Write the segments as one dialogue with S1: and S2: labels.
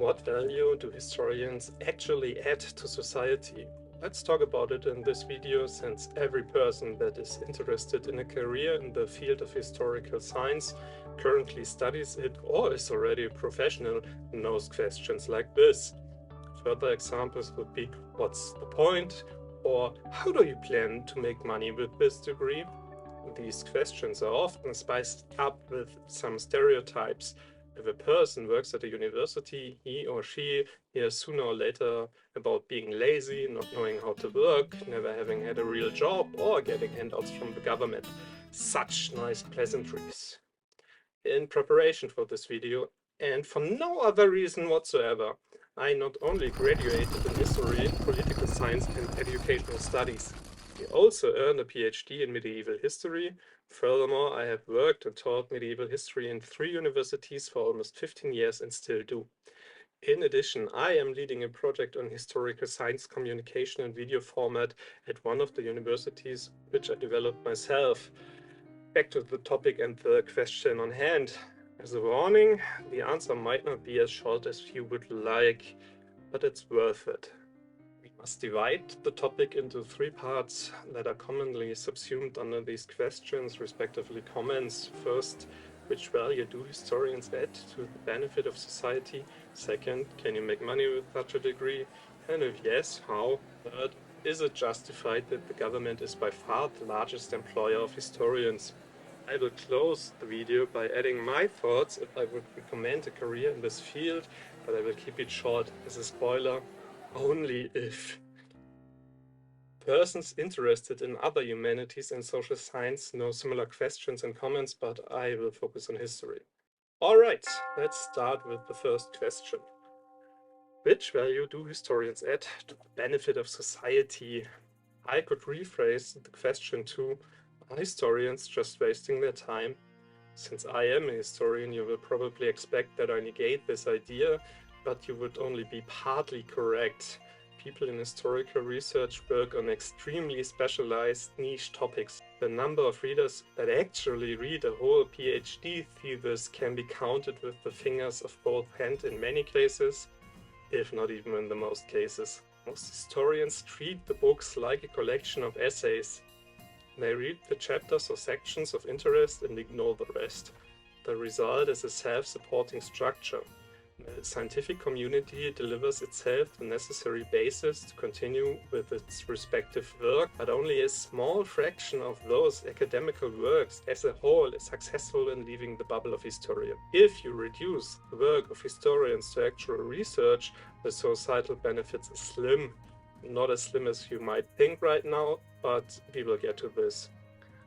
S1: What value do historians actually add to society? Let's talk about it in this video, since every person that is interested in a career in the field of historical science currently studies it or is already a professional knows questions like this. Further examples would be, what's the point? Or how do you plan to make money with this degree? These questions are often spiced up with some stereotypes. If a person works at a university, he or she hears sooner or later about being lazy, not knowing how to work, never having had a real job, or getting handouts from the government. Such nice pleasantries. In preparation for this video, and for no other reason whatsoever, I not only graduated in history, political science, and educational studies. I also earned a PhD in medieval history. Furthermore, I have worked and taught medieval history in 3 universities for almost 15 years and still do. In addition, I am leading a project on historical science communication in video format at one of the universities, which I developed myself. Back to the topic and the question on hand. As a warning, the answer might not be as short as you would like, but it's worth it. We must divide the topic into 3 parts that are commonly subsumed under these questions, respectively comments. First, which value do historians add to the benefit of society? Second, can you make money with such a degree? And if yes, how? Third, is it justified that the government is by far the largest employer of historians? I will close the video by adding my thoughts if I would recommend a career in this field, but I will keep it short as a spoiler, only if. Persons interested in other humanities and social science know similar questions and comments, but I will focus on history. Alright, let's start with the first question. Which value do historians add to the benefit of society? I could rephrase the question to, are historians just wasting their time? Since I am a historian, you will probably expect that I negate this idea, but you would only be partly correct. People in historical research work on extremely specialized niche topics. The number of readers that actually read a whole PhD thesis can be counted with the fingers of both hands in many cases, if not even in the most cases. Most historians treat the books like a collection of essays. They read the chapters or sections of interest and ignore the rest. The result is a self-supporting structure. The scientific community delivers itself the necessary basis to continue with its respective work, but only a small fraction of those academical works as a whole is successful in leaving the bubble of historian. If you reduce the work of historians to actual research, the societal benefits are slim. Not as slim as you might think right now, but we will get to this.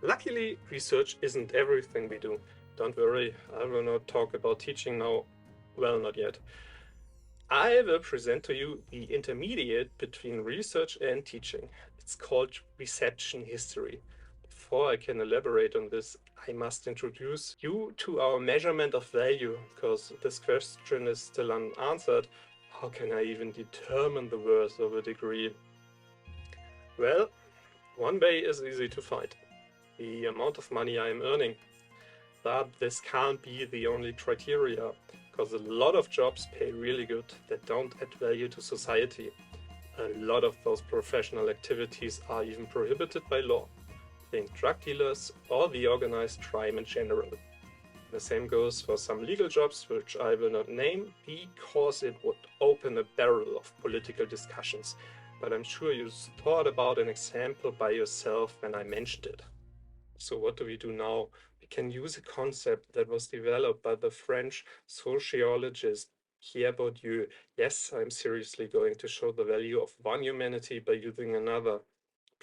S1: Luckily, research isn't everything we do. Don't worry, I will not talk about teaching now. Well, not yet. I will present to you the intermediate between research and teaching. It's called reception history. Before I can elaborate on this, I must introduce you to our measurement of value, because this question is still unanswered. How can I even determine the worth of a degree? Well, one way is easy to find: the amount of money I am earning. But this can't be the only criteria, because a lot of jobs pay really good that don't add value to society. A lot of those professional activities are even prohibited by law. Think drug dealers or the organized crime in general. The same goes for some legal jobs, which I will not name because it would open a barrel of political discussions, but I'm sure you thought about an example by yourself when I mentioned it. So what do we do now? We can use a concept that was developed by the French sociologist Pierre Bourdieu. Yes, I'm seriously going to show the value of one humanity by using another.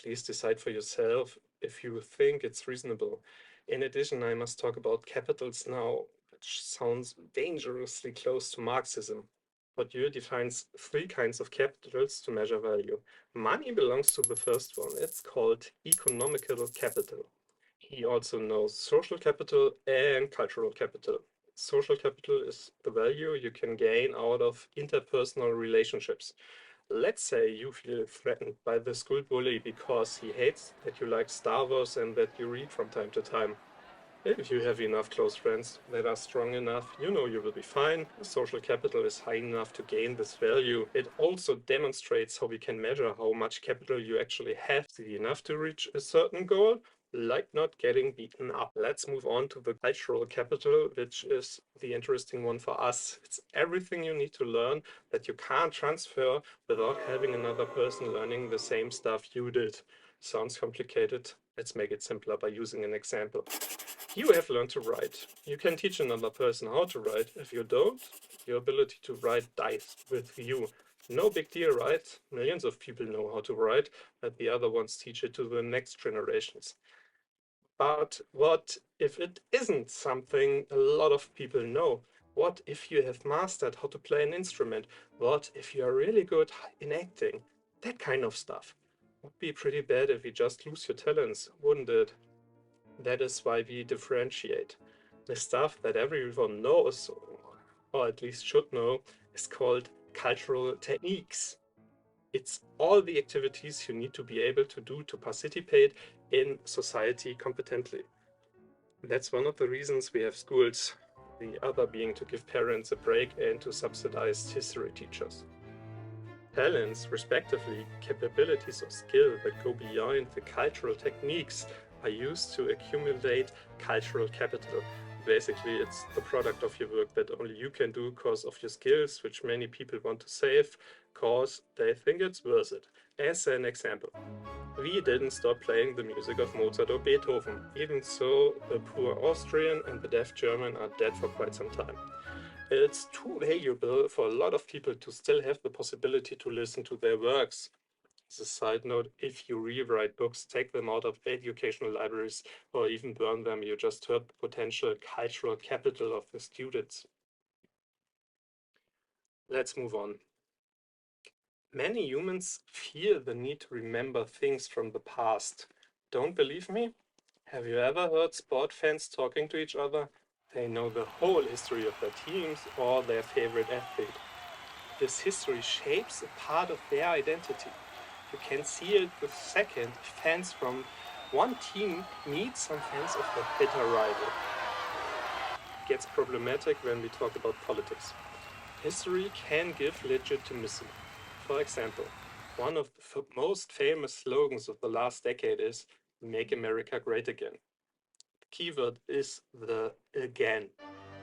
S1: Please decide for yourself if you think it's reasonable. In addition, I must talk about capitals now, which sounds dangerously close to Marxism. Bourdieu defines 3 kinds of capitals to measure value. Money belongs to the first one. It's called economical capital. He also knows social capital and cultural capital. Social capital is the value you can gain out of interpersonal relationships. Let's say you feel threatened by the school bully because he hates that you like Star Wars and that you read from time to time. If you have enough close friends that are strong enough, you know you will be fine. Social capital is high enough to gain this value. It also demonstrates how we can measure how much capital you actually have. Is it enough to reach a certain goal? Like not getting beaten up. Let's move on to the cultural capital, which is the interesting one for us. It's everything you need to learn that you can't transfer without having another person learning the same stuff you did. Sounds complicated. Let's make it simpler by using an example. You have learned to write. You can teach another person how to write. If you don't, your ability to write dies with you. No big deal, right? Millions of people know how to write, but the other ones teach it to the next generations. But what if it isn't something a lot of people know? What if you have mastered how to play an instrument? What if you are really good in acting? That kind of stuff. Would be pretty bad if you just lose your talents, wouldn't it? That is why we differentiate. The stuff that everyone knows, or at least should know, is called cultural techniques. It's all the activities you need to be able to do to participate in society competently. That's one of the reasons we have schools, the other being to give parents a break and to subsidize history teachers. Talents, respectively, capabilities or skill that go beyond the cultural techniques are used to accumulate cultural capital. Basically, it's the product of your work that only you can do because of your skills, which many people want to save because they think it's worth it. As an example, we didn't stop playing the music of Mozart or Beethoven, even so the poor Austrian and the deaf German are dead for quite some time. It's too valuable for a lot of people to still have the possibility to listen to their works. As a side note, if you rewrite books, take them out of educational libraries, or even burn them, you just hurt the potential cultural capital of the students. Let's move on. Many humans feel the need to remember things from the past. Don't believe me? Have you ever heard sport fans talking to each other? They know the whole history of their teams or their favorite athlete. This history shapes a part of their identity. You can see it the second fans from one team meet some fans of their bitter rival. It gets problematic when we talk about politics. History can give legitimacy. For example, one of the most famous slogans of the last decade is "Make America Great Again." The keyword is the again.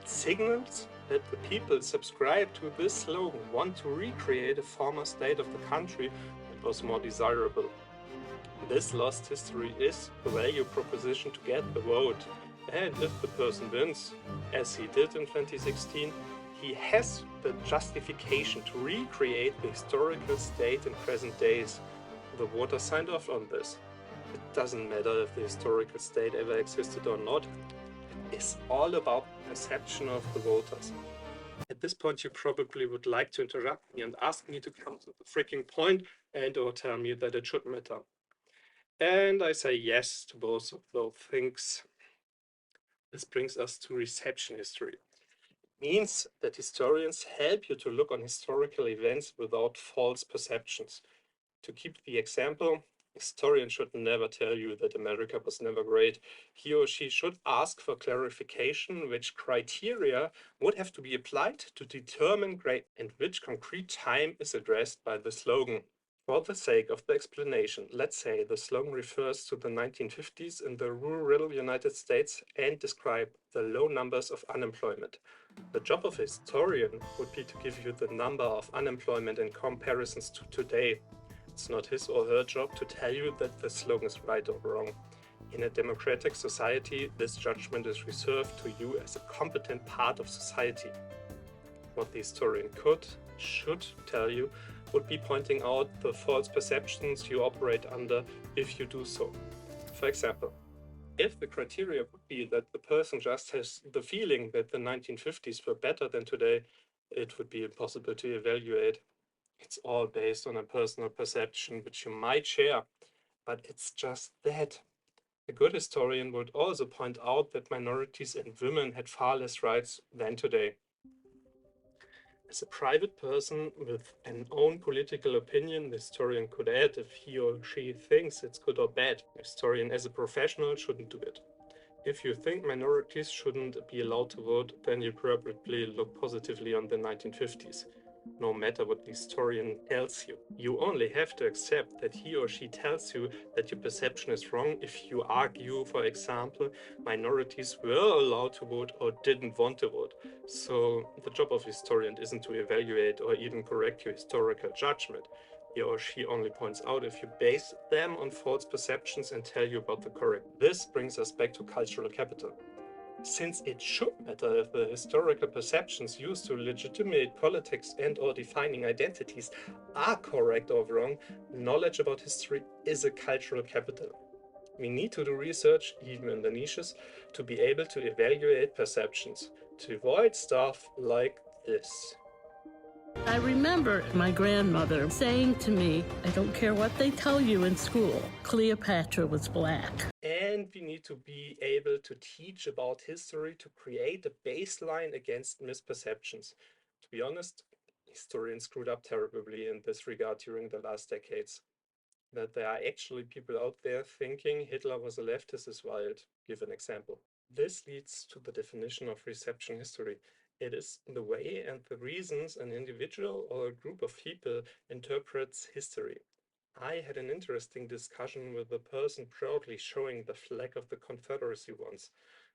S1: It signals that the people subscribe to this slogan want to recreate a former state of the country that was more desirable. This lost history is the value proposition to get the vote. And if the person wins, as he did in 2016, he has the justification to recreate the historical state in present days. The voters signed off on this. It doesn't matter if the historical state ever existed or not. It is all about the perception of the voters. At this point, you probably would like to interrupt me and ask me to come to the freaking point and or tell me that it should matter. And I say yes to both of those things. This brings us to reception history. It means that historians help you to look on historical events without false perceptions. To keep the example, a historian should never tell you that America was never great. He or she should ask for clarification which criteria would have to be applied to determine great and which concrete time is addressed by the slogan. For the sake of the explanation, let's say the slogan refers to the 1950s in the rural United States and describe the low numbers of unemployment. The job of a historian would be to give you the number of unemployment in comparisons to today. It's not his or her job to tell you that the slogan is right or wrong. In a democratic society, this judgment is reserved to you as a competent part of society. What the historian should tell you would be pointing out the false perceptions you operate under if you do so. For example, if the criteria would be that the person just has the feeling that the 1950s were better than today, it would be impossible to evaluate. It's all based on a personal perception which you might share, but it's just that. A good historian would also point out that minorities and women had far less rights than today. As a private person with an own political opinion, the historian could add if he or she thinks it's good or bad. The historian as a professional shouldn't do it. If you think minorities shouldn't be allowed to vote, then you probably look positively on the 1950s. No matter what the historian tells you, you only have to accept that he or she tells you that your perception is wrong if you argue, for example, minorities were allowed to vote or didn't want to vote. So the job of historian isn't to evaluate or even correct your historical judgment. He or she only points out if you base them on false perceptions and tell you about the correct. This brings us back to cultural capital. Since it should matter if the historical perceptions used to legitimate politics and or defining identities are correct or wrong, knowledge about history is a cultural capital. We need to do research, even in the niches, to be able to evaluate perceptions, to avoid stuff like this.
S2: I remember my grandmother saying to me, I don't care what they tell you in school, Cleopatra was black.
S1: And we need to be able to teach about history to create a baseline against misperceptions. To be honest, historians screwed up terribly in this regard during the last decades. That there are actually people out there thinking Hitler was a leftist is wild. Give an example. This leads to the definition of reception history. It is the way and the reasons an individual or a group of people interprets history. I had an interesting discussion with a person proudly showing the flag of the Confederacy once.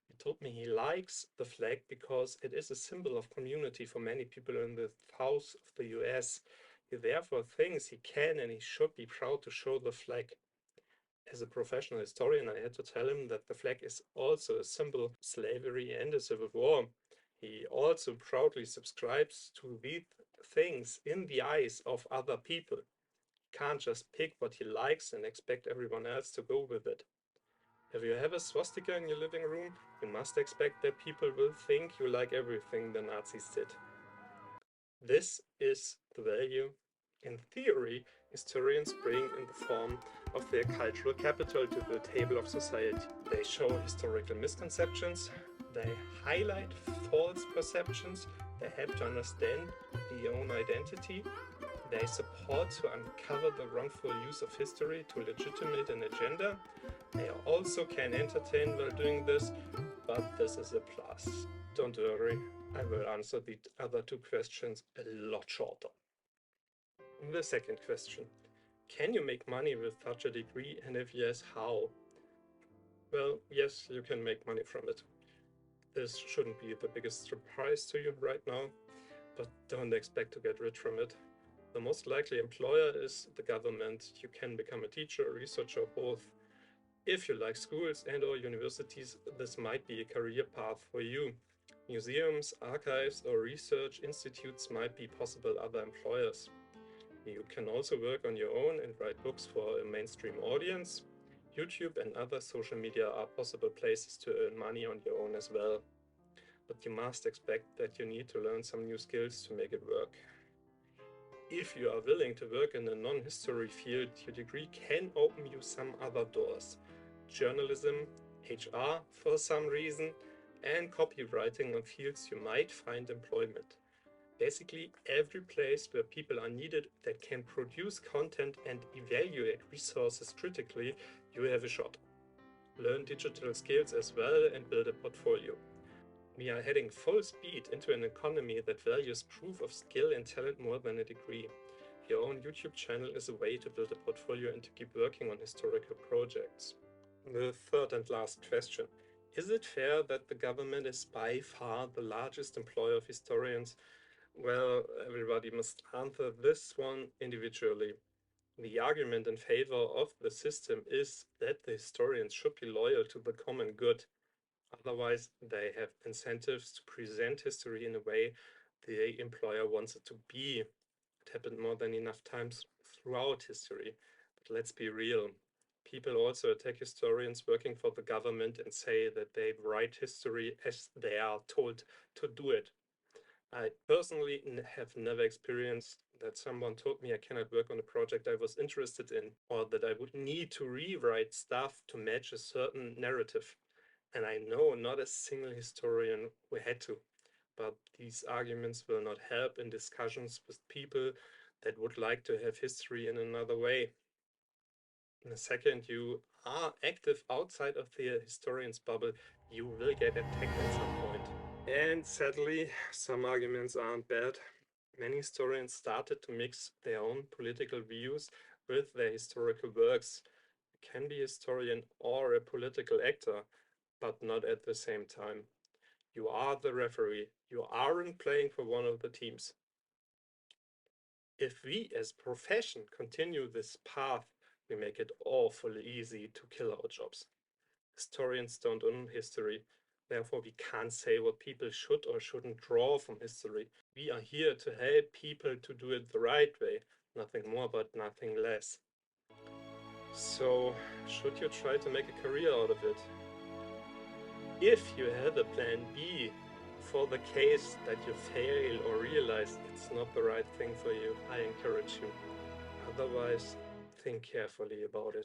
S1: He told me he likes the flag because it is a symbol of community for many people in the south of the US. He therefore thinks he can and he should be proud to show the flag. As a professional historian, I had to tell him that the flag is also a symbol of slavery and a civil war. He also proudly subscribes to these things in the eyes of other people. Can't just pick what he likes and expect everyone else to go with it. If you have a swastika in your living room, you must expect that people will think you like everything the Nazis did. This is the value, in theory, historians bring in the form of their cultural capital to the table of society. They show historical misconceptions, they highlight false perceptions, they help to understand the own identity, they support to uncover the wrongful use of history to legitimate an agenda. They also can entertain while doing this, but this is a plus. Don't worry, I will answer the other two questions a lot shorter. The second question. Can you make money with such a degree, and if yes, how? Well, yes, you can make money from it. This shouldn't be the biggest surprise to you right now, but don't expect to get rich from it. The most likely employer is the government. You can become a teacher, a researcher, or both. If you like schools and or universities, this might be a career path for you. Museums, archives, or research institutes might be possible other employers. You can also work on your own and write books for a mainstream audience. YouTube and other social media are possible places to earn money on your own as well. But you must expect that you need to learn some new skills to make it work. If you are willing to work in a non-history field, your degree can open you some other doors. Journalism, HR for some reason, and copywriting are fields you might find employment. Basically, every place where people are needed that can produce content and evaluate resources critically, you have a shot. Learn digital skills as well and build a portfolio. We are heading full speed into an economy that values proof of skill and talent more than a degree. Your own YouTube channel is a way to build a portfolio and to keep working on historical projects. The third and last question. Is it fair that the government is by far the largest employer of historians? Well, everybody must answer this one individually. The argument in favor of the system is that the historians should be loyal to the common good. Otherwise, they have incentives to present history in a way the employer wants it to be. It happened more than enough times throughout history. But let's be real. People also attack historians working for the government and say that they write history as they are told to do it. I personally have never experienced that someone told me I cannot work on a project I was interested in, or that I would need to rewrite stuff to match a certain narrative. And I know not a single historian who had to, but these arguments will not help in discussions with people that would like to have history in another way. In a second, you are active outside of the historian's bubble, you will get attacked at some point. And sadly, some arguments aren't bad. Many historians started to mix their own political views with their historical works. You can be a historian or a political actor, but not at the same time. You are the referee. You aren't playing for one of the teams. If we as a profession continue this path, we make it awfully easy to kill our jobs. Historians don't own history, therefore we can't say what people should or shouldn't draw from history. We are here to help people to do it the right way, nothing more but nothing less. So, should you try to make a career out of it? If you have a plan B for the case that you fail or realize it's not the right thing for you, I encourage you. Otherwise, think carefully about it.